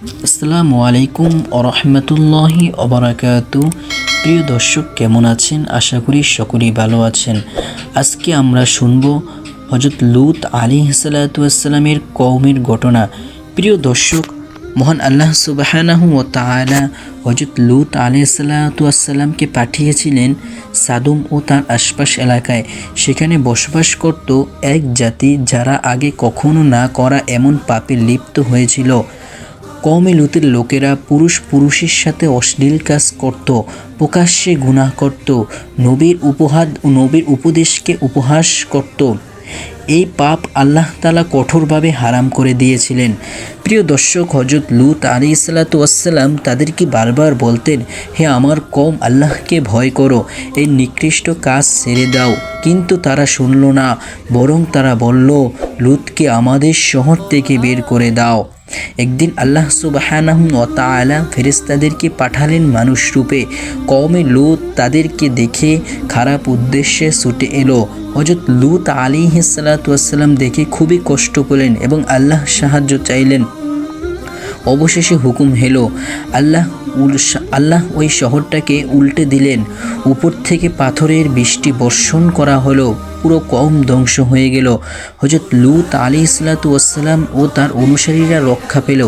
আসসালামু আলাইকুম ওরহমতুল্লাহি ওবারাকাতু। প্রিয় দর্শক, কেমন আছেন? আশা করি সকলেই ভালো আছেন। আজকে আমরা শুনব হযরত লূত আলাইহিসসালামের কওমের ঘটনা। প্রিয় দর্শক, মহান আল্লাহ সুবহানাহু ওয়া তাআলা হযরত লূত আলাইহিসসালামকে পাঠিয়েছিলেন সাদুম ও তার আশপাশ এলাকায়। সেখানে বসবাস করত এক জাতি যারা আগে কখনো না করা এমন পাপে লিপ্ত হয়েছিল। কওমে লূতের লোকেরা পুরুষের সাথে অশ্লীল কাজ করত, প্রকাশ্যে গুনাহ করত, নবীর উপদেশকে উপহাস করত। এই পাপ আল্লাহ তাআলা কঠোরভাবে হারাম করে দিয়েছিলেন। প্রিয় দর্শক, হযরত লূত আলাইহিসসালাম তাদেরকে বারবার বলতেন, হে আমার কওম, আল্লাহকে ভয় করো, এই নিকৃষ্ট কাজ ছেড়ে দাও। কিন্তু তারা শুনল না, বরং তারা বলল, লূতকে আমাদের শহর থেকে বের করে দাও। একদিন আল্লাহ সুবহানাহু ওয়া তাআলা ফেরেশতাদেরকে পাঠালেন মানুষ রূপে। কওমে লূত তাদেরকে দেখে খারাপ উদ্দেশ্যে ছুটে এলো। হযরত লূত আলাইহিসসালাম দেখে খুবই কষ্ট পেলেন এবং আল্লাহ সাহায্য চাইলেন। অবশেষে হুকুম হলো, আল্লাহ ওই শহরটাকে উল্টে দিলেন। উপর থেকে পাথরের বৃষ্টি বর্ষণ করা হলো। পুরো কওম ধ্বংস হয়ে গেল। হযরত লূত আলাইহিসসালাম ও তার অনুসারীরা রক্ষা পেল,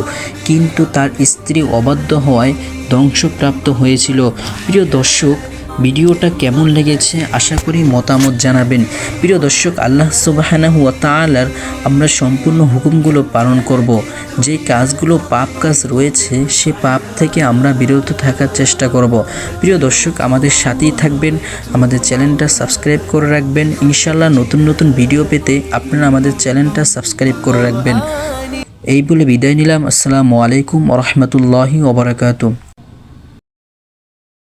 কিন্তু তার স্ত্রী অবাধ্য হওয়ায় ধ্বংসপ্রাপ্ত হয়েছিল। প্রিয় দর্শক, ভিডিওটা কেমন লেগেছে আশা করি মতামত জানাবেন। প্রিয় দর্শক, আল্লাহ সুবহানাহু ওয়া তাআলার আমরা সম্পূর্ণ হুকুমগুলো পালন করব। যে কাজগুলো পাপ কাজ রয়েছে সে পাপ থেকে আমরা বিরত থাকার চেষ্টা করব। প্রিয় দর্শক, আমাদের সাথেই থাকবেন, আমাদের চ্যানেলটা সাবস্ক্রাইব করে রাখবেন। ইনশাআল্লাহ নতুন নতুন ভিডিও পেতে আপনারা আমাদের চ্যানেলটা সাবস্ক্রাইব করে রাখবেন। এই বলে বিদায় নিলাম। আসসালামু আলাইকুম ওয়া রাহমাতুল্লাহি ওয়া বারাকাতুহু।